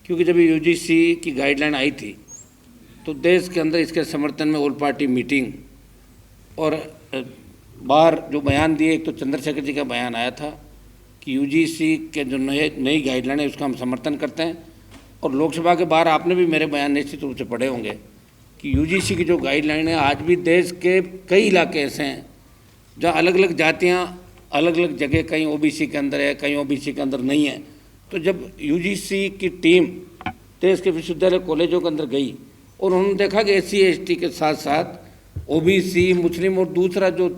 क्योंकि जब यूजीसी की गाइडलाइन आई थी तो देश के अंदर इसके समर्थन में ऑल पार्टी मीटिंग और बाहर जो बयान दिए, एक तो चंद्रशेखर जी का बयान आया था कि यूजीसी के जो नई गाइडलाइन है उसका हम समर्थन करते हैं, और लोकसभा के बाहर आपने भी मेरे बयान निश्चित रूप से पढ़े होंगे कि यूजीसी की जो गाइडलाइन है, आज भी देश के कई इलाके ऐसे हैं जहाँ अलग अलग जातियाँ अलग अलग जगह, कहीं ओबीसी के अंदर है, कहीं ओबीसी के अंदर नहीं है। तो जब यूजीसी की टीम देश के विश्वविद्यालय कॉलेजों के अंदर गई और उन्होंने देखा कि SC ST के साथ साथ ओबीसी, मुस्लिम और दूसरा जो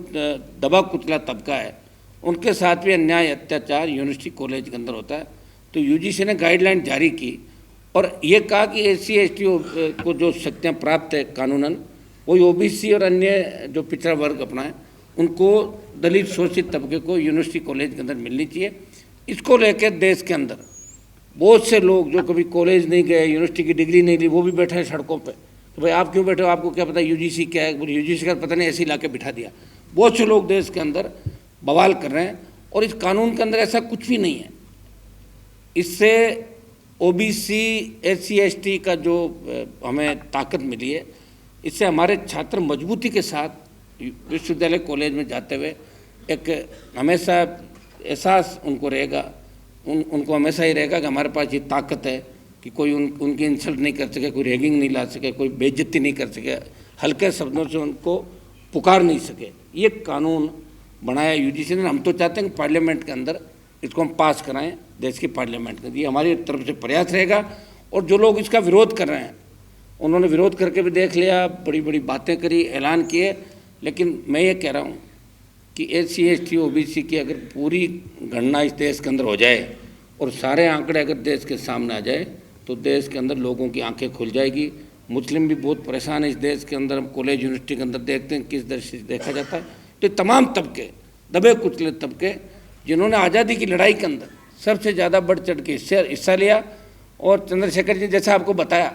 दबा कुचला तबका है उनके साथ भी अन्याय अत्याचार यूनिवर्सिटी कॉलेज के अंदर होता है। तो यूजीसी ने गाइडलाइन जारी की और ये कहा कि SC ST को जो शक्तियाँ प्राप्त है कानूनन, वही ओबीसी और अन्य जो पिछड़ा वर्ग अपना है उनको, दलित शोषित तबके को यूनिवर्सिटी कॉलेज के अंदर मिलनी चाहिए। इसको लेकर देश के अंदर बहुत से लोग जो कभी कॉलेज नहीं गए, यूनिवर्सिटी की डिग्री नहीं ली, वो भी बैठे हैं सड़कों पे। तो भाई आप क्यों बैठे हो, आपको क्या पता यूजीसी क्या है? बोले यूजीसी का पता नहीं, ऐसे ला के बिठा दिया। बहुत से लोग देश के अंदर बवाल कर रहे हैं और इस कानून के अंदर ऐसा कुछ भी नहीं है। इससे ओबीसी SC ST का जो हमें ताकत मिली है, इससे हमारे छात्र मजबूती के साथ विश्वविद्यालय कॉलेज में जाते हुए एक हमेशा एहसास उनको रहेगा, उनको हमेशा ही रहेगा कि हमारे पास ये ताकत है कि कोई उनकी इंसल्ट नहीं कर सके, कोई रैगिंग नहीं ला सके, कोई बेइज्जती नहीं कर सके, हल्के शब्दों से उनको पुकार नहीं सके। ये कानून बनाया यूजीसी ने। हम तो चाहते हैं कि पार्लियामेंट के अंदर इसको हम पास कराएं, देश की पार्लियामेंट के अंदर। ये हमारी तरफ से प्रयास रहेगा। और जो लोग इसका विरोध कर रहे हैं उन्होंने विरोध करके भी देख लिया, बड़ी बड़ी बातें करी, ऐलान किए, लेकिन मैं ये कह रहा हूँ कि SC ST OBC की अगर पूरी गणना इस देश के अंदर हो जाए और सारे आंकड़े अगर देश के सामने आ जाए तो देश के अंदर लोगों की आंखें खुल जाएगी। मुस्लिम भी बहुत परेशान है इस देश के अंदर। हम कॉलेज यूनिवर्सिटी के अंदर देखते हैं किस दृष्टि से देखा जाता है। तो तमाम तबके, दबे कुचले तबके, जिन्होंने आज़ादी की लड़ाई के अंदर सबसे ज़्यादा बढ़ चढ़ के हिस्सा लिया। और चंद्रशेखर जी जैसा आपको बताया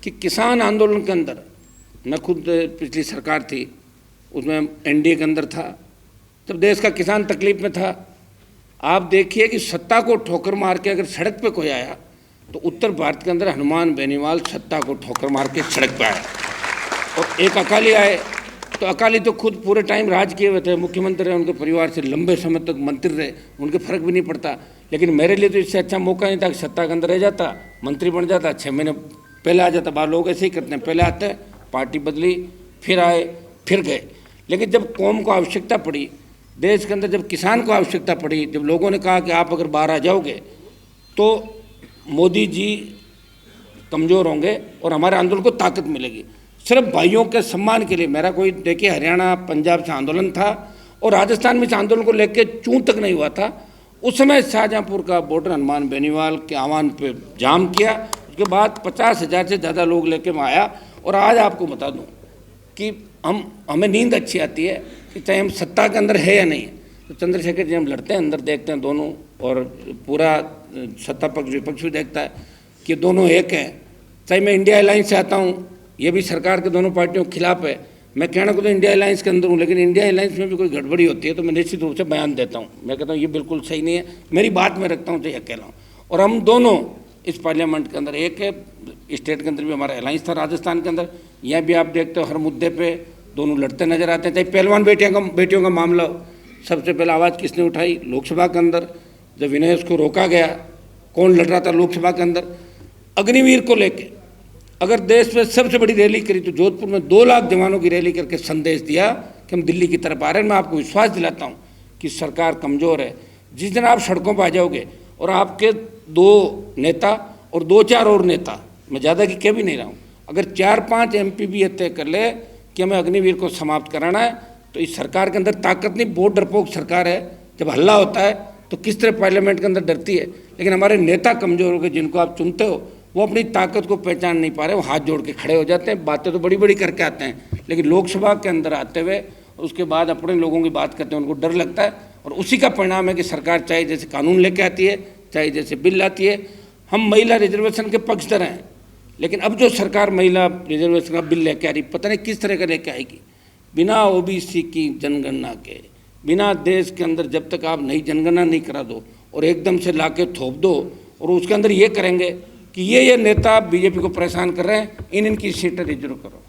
कि किसान आंदोलन के अंदर, मैं खुद पिछली सरकार थी उसमें NDA के अंदर था, जब देश का किसान तकलीफ में था, आप देखिए कि सत्ता को ठोकर मार के अगर सड़क पे कोई आया तो उत्तर भारत के अंदर हनुमान बेनीवाल सत्ता को ठोकर मार के सड़क पे आया। और एक अकाली आए तो अकाली तो खुद पूरे टाइम राज किए हुए थे, मुख्यमंत्री रहे, उनके परिवार से लंबे समय तक मंत्री रहे, उनके फर्क भी नहीं पड़ता। लेकिन मेरे लिए तो इससे अच्छा मौका नहीं था कि सत्ता के अंदर रह जाता, मंत्री बन जाता, 6 महीने पहले आ जाता। बाहर लोग ऐसे ही करते हैं, पहले आते, पार्टी बदली, फिर आए, फिर गए। लेकिन जब कौम को आवश्यकता पड़ी, देश के अंदर जब किसान को आवश्यकता पड़ी, जब लोगों ने कहा कि आप अगर बाहर आ जाओगे तो मोदी जी कमज़ोर होंगे और हमारे आंदोलन को ताकत मिलेगी। सिर्फ भाइयों के सम्मान के लिए मेरा कोई, देखिए हरियाणा पंजाब से आंदोलन था और राजस्थान में इस आंदोलन को लेकर चूं तक नहीं हुआ था। उस समय शाहजहाँपुर का बॉर्डर हनुमान बेनीवाल के आह्वान पे जाम किया। उसके बाद 50,000 से ज़्यादा लोग लेके मैं आया। और आज आपको बता दूँ कि हमें नींद अच्छी आती है कि चाहे हम सत्ता के अंदर है या नहीं। तो चंद्रशेखर जी हम लड़ते हैं, अंदर देखते हैं दोनों, और पूरा सत्ता पक्ष विपक्ष भी देखता है कि दोनों एक हैं। चाहे मैं इंडिया अलायंस से आता हूँ, ये भी सरकार के दोनों पार्टियों के खिलाफ है। मैं कहना को तो इंडिया अलायंस के अंदर हूँ, लेकिन इंडिया अलायंस में भी कोई गड़बड़ी होती है तो मैं निश्चित रूप से बयान देता हूँ। मैं कहता हूँ ये बिल्कुल सही नहीं है, मेरी बात मैं रखता हूँ, चाहे अकेला हूँ। और हम दोनों इस पार्लियामेंट के अंदर एक है। स्टेट के अंदर भी हमारा अलायंस था, राजस्थान के अंदर। यहाँ भी आप देखते हो हर मुद्दे पे दोनों लड़ते नजर आते हैं। चाहे पहलवान बेटियों का मामला हो, सबसे पहले आवाज़ किसने उठाई? लोकसभा के अंदर। जब विनय उसको रोका गया, कौन लड़ रहा था लोकसभा के अंदर? अग्निवीर को लेके अगर देश में सबसे बड़ी रैली करी तो जोधपुर में 2 लाख जवानों की रैली करके संदेश दिया कि हम दिल्ली की तरफ आ रहे हैं। मैं आपको विश्वास दिलाता हूँ कि सरकार कमज़ोर है। जिस दिन आप सड़कों पर आ जाओगे और आपके 2 नेता और 2-4 और नेता, मैं ज़्यादा की कह भी नहीं रहा हूँ, अगर 4-5 MP भी ये तय कर ले कि हमें अग्निवीर को समाप्त कराना है, तो इस सरकार के अंदर ताकत नहीं, बहुत डरपोक सरकार है। जब हल्ला होता है तो किस तरह पार्लियामेंट के अंदर डरती है। लेकिन हमारे नेता कमज़ोर हो गए, जिनको आप चुनते हो, वो अपनी ताकत को पहचान नहीं पा रहे, वो हाथ जोड़ के खड़े हो जाते हैं। बातें तो बड़ी बड़ी करके आते हैं, लेकिन लोकसभा के अंदर आते हुए उसके बाद अपने लोगों की बात करते हैं, उनको डर लगता है। और उसी का परिणाम है कि सरकार चाहे जैसे कानून लेके आती है, चाहे जैसे बिल लाती है। हम महिला रिजर्वेशन के पक्षधर हैं, लेकिन अब जो सरकार महिला रिजर्वेशन का बिल लेके आ रही, पता नहीं किस तरह का लेके आएगी। बिना OBC की जनगणना के, बिना देश के अंदर जब तक आप नई जनगणना नहीं करा दो और एकदम से ला के थोप दो, और उसके अंदर ये करेंगे कि ये नेता बीजेपी को परेशान कर रहे हैं, इनकी सीटें रिजर्व करो।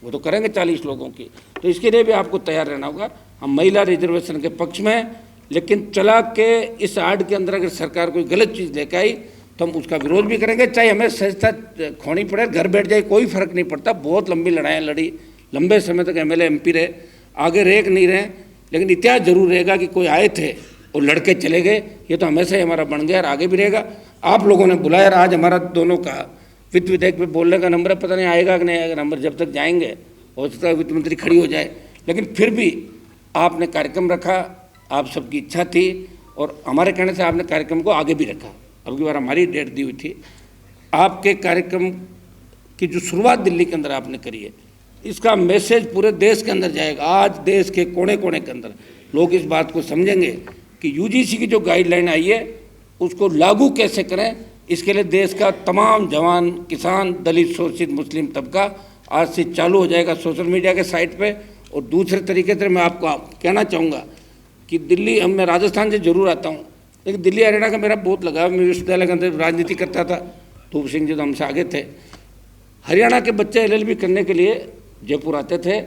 वो तो करेंगे 40 लोगों की, तो इसके लिए भी आपको तैयार रहना होगा। हम महिला रिजर्वेशन के पक्ष में हैं, लेकिन चला के इस आड़ के अंदर अगर सरकार कोई गलत चीज़ लेकर आई तो हम उसका विरोध भी करेंगे, चाहे हमें सहजता खोनी पड़े, घर बैठ जाए, कोई फर्क नहीं पड़ता। बहुत लंबी लड़ाइयाँ लड़ी, लंबे समय तक एमएलए एमपी रहे, आगे रहे कि नहीं रहे, लेकिन इतिहास जरूर रहेगा कि कोई आए थे और लड़के चले गए। ये तो हमेशा ही हमारा बन गया और आगे भी रहेगा। आप लोगों ने बुलाया, आज हमारा दोनों का वित्त विधेयक पे बोलने का नंबर पता नहीं आएगा कि नहीं आएगा नंबर, जब तक जाएंगे हो सकता है वित्त मंत्री खड़ी हो जाए, लेकिन फिर भी आपने कार्यक्रम रखा, आप सबकी इच्छा थी और हमारे कहने से आपने कार्यक्रम को आगे भी रखा। अब की बार हमारी डेट दी हुई थी, आपके कार्यक्रम की जो शुरुआत दिल्ली के अंदर आपने करी है, इसका मैसेज पूरे देश के अंदर जाएगा। आज देश के कोने कोने के अंदर लोग इस बात को समझेंगे कि यूजीसी की जो गाइडलाइन आई है उसको लागू कैसे करें। इसके लिए देश का तमाम जवान, किसान, दलित, शोषित, मुस्लिम तबका आज से चालू हो जाएगा सोशल मीडिया के साइट पे। और दूसरे तरीके से मैं आपको कहना चाहूँगा कि दिल्ली, मैं राजस्थान से जरूर आता हूँ, लेकिन दिल्ली हरियाणा का मेरा बहुत लगाव। मैं विश्वविद्यालय के अंदर राजनीति करता था, धूप सिंह जी तो हमसे आगे थे। हरियाणा के बच्चे LLB करने के लिए जयपुर आते थे,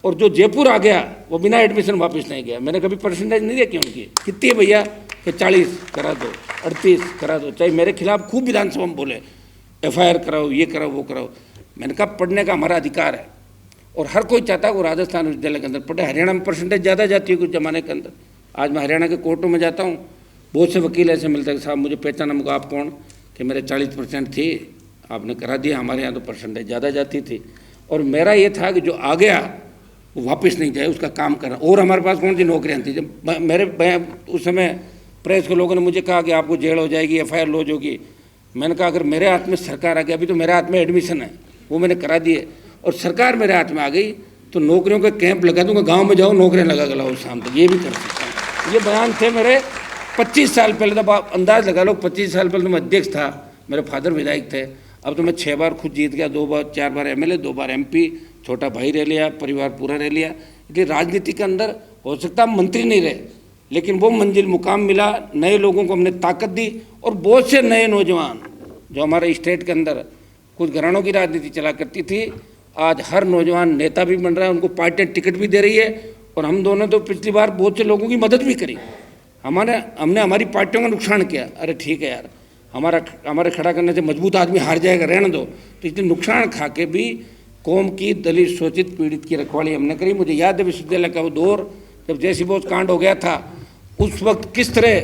और जो जयपुर आ गया वो बिना एडमिशन वापस नहीं गया। मैंने कभी परसेंटेज नहीं देखी उनकी, कितनी है भैया, कि 40 करा दो, 38 करा दो, चाहे मेरे खिलाफ खूब विधानसभा में बोले FIR कराओ, ये कराओ, वो कराओ। मैंने कहा पढ़ने का हमारा अधिकार है और हर कोई चाहता है वो राजस्थान विश्वविद्यालय के अंदर पढ़े। हरियाणा में परसेंटेज ज़्यादा जाती है कुछ ज़माने के अंदर। आज मैं हरियाणा के कोर्टों में जाता हूँ, बहुत से वकील ऐसे मिलते हैं, साहब मुझे पहचाना, मुझे आप कौन, कि मेरे 40% थी, आपने करा दिया, हमारे यहाँ तो परसेंटेज ज़्यादा जाती थी। और मेरा ये था कि जो आ गया वो वापस नहीं जाए, उसका काम करना। और हमारे पास कौन सी नौकरियाँ थी, जब मेरे उस समय प्रेस के लोगों ने मुझे कहा कि आपको जेल हो जाएगी, FIR लॉज होगी। मैंने कहा अगर मेरे हाथ में सरकार आ गई, अभी तो मेरे हाथ में एडमिशन है, वो मैंने करा दिए, और सरकार मेरे हाथ में आ गई तो नौकरियों के कैंप लगा दूंगा, गांव में जाओ नौकरियां लगा के लाओ शाम तक, ये भी कर सकता हूँ। ये बयान थे मेरे 25 साल पहले, तब आप अंदाज लगा लो 25 साल पहले तो मैं अध्यक्ष था, मेरे फादर विधायक थे। अब तो मैं 6 बार खुद जीत गया, 2 बार 4 बार MLA, 2 बार MP, छोटा भाई रह लिया, परिवार पूरा रह लिया। इसलिए राजनीति के अंदर हो सकता है मंत्री नहीं रहे, लेकिन वो मंजिल मुकाम मिला, नए लोगों को हमने ताकत दी। और बहुत से नए नौजवान जो हमारे स्टेट के अंदर कुछ घरानों की राजनीति चला करती थी, आज हर नौजवान नेता भी बन रहा है, उनको पार्टियाँ टिकट भी दे रही है। और हम दोनों तो पिछली बार बहुत से लोगों की मदद भी करी, हमने हमारी पार्टियों का नुकसान किया। अरे ठीक है यार, हमारे खड़ा करने से मजबूत आदमी हार जाएगा, रहने दो। तो इसलिए नुकसान खा के भी कौम की, दलित, शोषित, पीड़ित की रखवाली हमने करी। मुझे याद है विश्वविद्यालय का वो दौर, जब JC बोस कांड हो गया था, उस वक्त किस तरह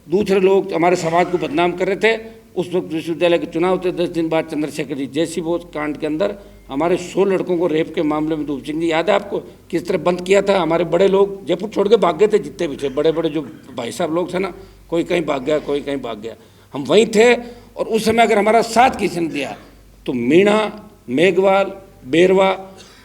दूसरे लोग हमारे समाज को बदनाम कर रहे थे। उस वक्त विश्वविद्यालय के चुनाव थे, 10 दिन बाद चंद्रशेखर जी, JC बोस कांड के अंदर हमारे 100 लड़कों को रेप के मामले में धूप सिंह जी, याद है आपको, किस तरह बंद किया था। हमारे बड़े लोग जयपुर छोड़ के भाग गए थे, जितने भी थे बड़े बड़े जो भाई साहब लोग थे ना, कोई कहीं भाग गया, कोई कहीं भाग गया, हम वहीं थे। और उस समय अगर हमारा साथ किसी ने दिया तो मीणा, मेघवाल, बेरवा,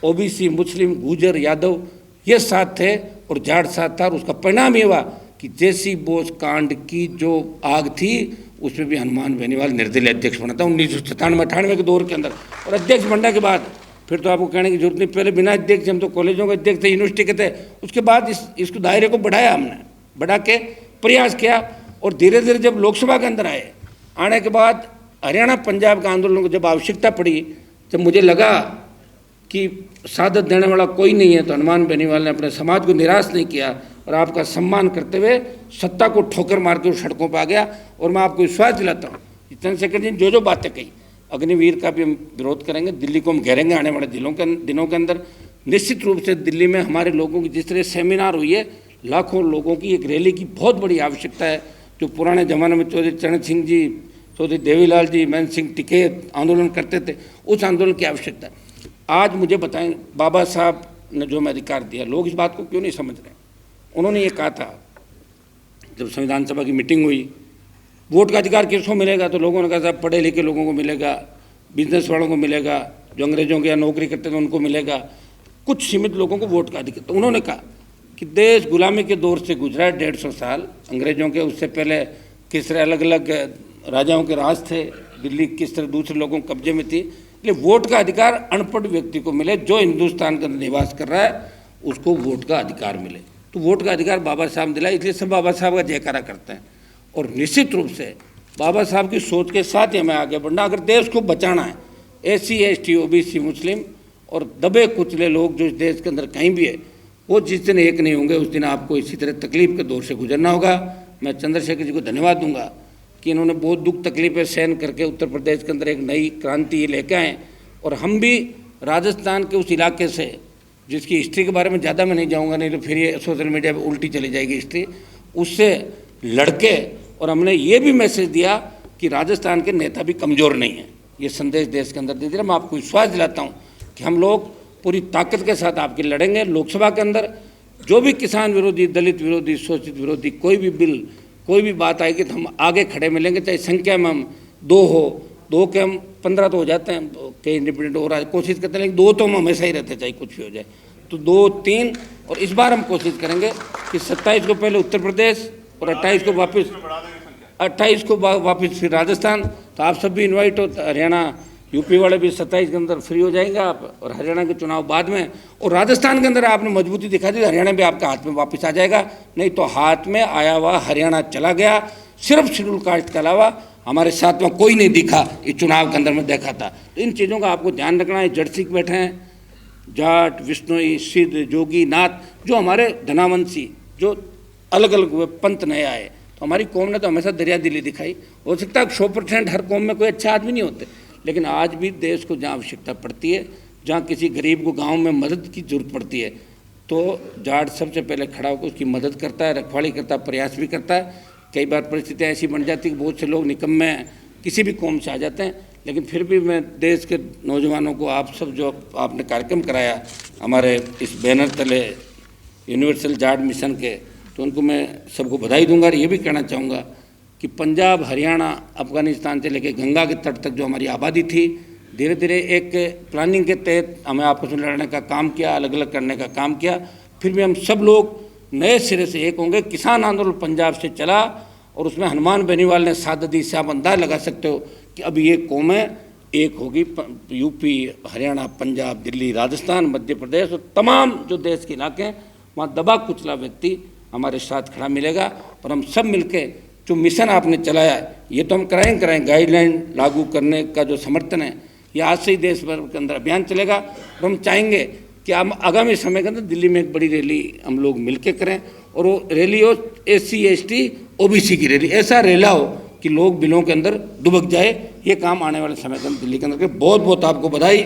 OBC, मुस्लिम, गुजर, यादव, ये साथ थे और जाट साथ था। और उसका परिणाम ये हुआ कि JC बोस कांड की जो आग थी उसमें भी हनुमान बेनीवाल निर्दलीय अध्यक्ष बना था 1997-98 के दौर के अंदर। और अध्यक्ष बनने के बाद फिर तो आपको कहने की जरूरत नहीं, पहले बिना अध्यक्ष, हम तो कॉलेजों के अध्यक्ष थे, यूनिवर्सिटी के थे। उसके बाद इसको दायरे को बढ़ाया, हमने बढ़ा के प्रयास किया। और धीरे धीरे जब लोकसभा के अंदर आने के बाद हरियाणा पंजाब का आंदोलन को जब आवश्यकता पड़ी, जब मुझे लगा कि सादत देने वाला कोई नहीं है, तो हनुमान बेनीवाल ने अपने समाज को निराश नहीं किया और आपका सम्मान करते हुए सत्ता को ठोकर मार के उस सड़कों पर आ गया। और मैं आपको विश्वास दिलाता हूँ, चंद्रशेखर जी जो बातें कही, अग्निवीर का भी हम विरोध करेंगे, दिल्ली को हम घेरेंगे आने वाले दिनों के अंदर। निश्चित रूप से दिल्ली में हमारे लोगों की जिस तरह सेमिनार हुई है, लाखों लोगों की एक रैली की बहुत बड़ी आवश्यकता है। जो पुराने ज़माने में चौधरी चरण सिंह जी, चौधरी देवीलाल जी, महेंद्र सिंह टिकैत आंदोलन करते थे, उस आंदोलन की आवश्यकता है। आज मुझे बताएं, बाबा साहब ने जो हमें अधिकार दिया, लोग इस बात को क्यों नहीं समझ रहे। उन्होंने ये कहा था जब संविधान सभा की मीटिंग हुई, वोट का अधिकार किसको मिलेगा, तो लोगों ने कहा साहब पढ़े लिखे लोगों को मिलेगा, बिजनेस वालों को मिलेगा, जो अंग्रेजों के यहाँ नौकरी करते थे उनको मिलेगा, कुछ सीमित लोगों को वोट का अधिकार। तो उन्होंने कहा कि देश गुलामी के दौर से गुजरा है 150 साल अंग्रेजों के, उससे पहले किस तरह अलग अलग राजाओं के राज थे, दिल्ली किस तरह दूसरे लोगों के कब्जे में थी। इसलिए वोट का अधिकार अनपढ़ व्यक्ति को मिले, जो हिंदुस्तान के अंदर निवास कर रहा है उसको वोट का अधिकार मिले। तो वोट का अधिकार बाबा साहब ने दिलाया, इसलिए सब बाबा साहब का जयकारा करते हैं। और निश्चित रूप से बाबा साहब की सोच के साथ ही हमें आगे बढ़ना। अगर देश को बचाना है, SC ST OBC मुस्लिम और दबे कुचले लोग जो इस देश के अंदर कहीं भी है, वो जिस दिन एक नहीं होंगे उस दिन आपको इसी तरह तकलीफ के दौर से गुजरना होगा। मैं चंद्रशेखर जी को धन्यवाद दूंगा कि इन्होंने बहुत दुख तकलीफें सहन करके उत्तर प्रदेश के अंदर एक नई क्रांति लेके आए। और हम भी राजस्थान के उस इलाके से, जिसकी हिस्ट्री के बारे में ज़्यादा मैं नहीं जाऊँगा, नहीं तो फिर ये सोशल मीडिया पर उल्टी चली जाएगी हिस्ट्री, उससे लड़के। और हमने ये भी मैसेज दिया कि राजस्थान के नेता भी कमज़ोर नहीं हैं। ये संदेश देश के अंदर दे दिया। मैं आपको विश्वास दिलाता हूँ कि हम लोग पूरी ताकत के साथ आपके लड़ेंगे। लोकसभा के अंदर जो भी किसान विरोधी, दलित विरोधी, शोषित विरोधी कोई भी बिल, कोई भी बात आएगी तो हम आगे खड़े मिलेंगे। चाहे संख्या में हम 2 हो, 2 के हम 15 तो हो जाते हैं, कई इंडिपेंडेंट हो रहा है, कोशिश करते हैं, लेकिन 2 तो हम हमेशा ही रहते, चाहे कुछ भी हो जाए। तो 2, 3 और इस बार हम कोशिश करेंगे कि 27 को पहले उत्तर प्रदेश और 28 को वापस फिर राजस्थान। तो आप सब भी इन्वाइट हो। हरियाणा यूपी वाले भी 27 के अंदर फ्री हो जाएंगे आप, और हरियाणा के चुनाव बाद में। और राजस्थान के अंदर आपने मजबूती दिखा दी, हरियाणा भी आपका हाथ में वापस आ जाएगा। नहीं तो हाथ में आया हुआ हरियाणा चला गया। सिर्फ शेड्यूल कास्ट के अलावा हमारे साथ में कोई नहीं दिखा, इस चुनाव के अंदर में देखा था। तो इन चीज़ों का आपको ध्यान रखना है। जड़ सिख बैठे हैं, जाट, विष्णोई, सिद्ध, जोगी, नाथ, जो हमारे धनावंशी, जो अलग अलग पंथ नए आए। तो हमारी कौम ने तो हमेशा दरिया दिली दिखाई। हो सकता है 100% हर कौम में कोई अच्छे आदमी नहीं होते, लेकिन आज भी देश को जहाँ आवश्यकता पड़ती है, जहाँ किसी गरीब को गांव में मदद की जरूरत पड़ती है, तो जाट सबसे पहले खड़ा होकर उसकी मदद करता है, रखवाली करता है, प्रयास भी करता है। कई बार परिस्थितियाँ ऐसी बन जाती है कि बहुत से लोग निकम्मे किसी भी कौम से आ जाते हैं, लेकिन फिर भी मैं देश के नौजवानों को, आप सब जो आपने कार्यक्रम कराया हमारे इस बैनर तले यूनिवर्सल जाट मिशन के, तो उनको मैं सबको बधाई दूंगा। और ये भी कहना चाहूँगा कि पंजाब, हरियाणा, अफगानिस्तान से लेकर गंगा के तट तक जो हमारी आबादी थी, धीरे धीरे एक प्लानिंग के तहत हमें आपस में लड़ने का काम किया, अलग अलग करने का काम किया। फिर भी हम सब लोग नए सिरे से एक होंगे। किसान आंदोलन पंजाब से चला और उसमें हनुमान बेनीवाल ने साथ दी, से आप अंदाज लगा सकते हो कि अब ये कौमें एक होगी। यूपी, हरियाणा, पंजाब, दिल्ली, राजस्थान, मध्य प्रदेश और तमाम जो देश के इलाके हैं, वहाँ दबा कुचला व्यक्ति हमारे साथ खड़ा मिलेगा। और हम सब मिलके जो मिशन आपने चलाया है, ये तो हम कराएंगे। गाइडलाइन लागू करने का जो समर्थन है, ये आज से ही देश भर के अंदर अभियान चलेगा। और हम चाहेंगे कि हम आगामी समय के अंदर दिल्ली में एक बड़ी रैली हम लोग मिलके करें, और वो रैली हो SC ST OBC की रैली, ऐसा रैला हो कि लोग बिलों के अंदर दुबक जाए। ये काम आने वाले समय के अंदर दिल्ली के अंदर। बहुत बहुत आपको बधाई।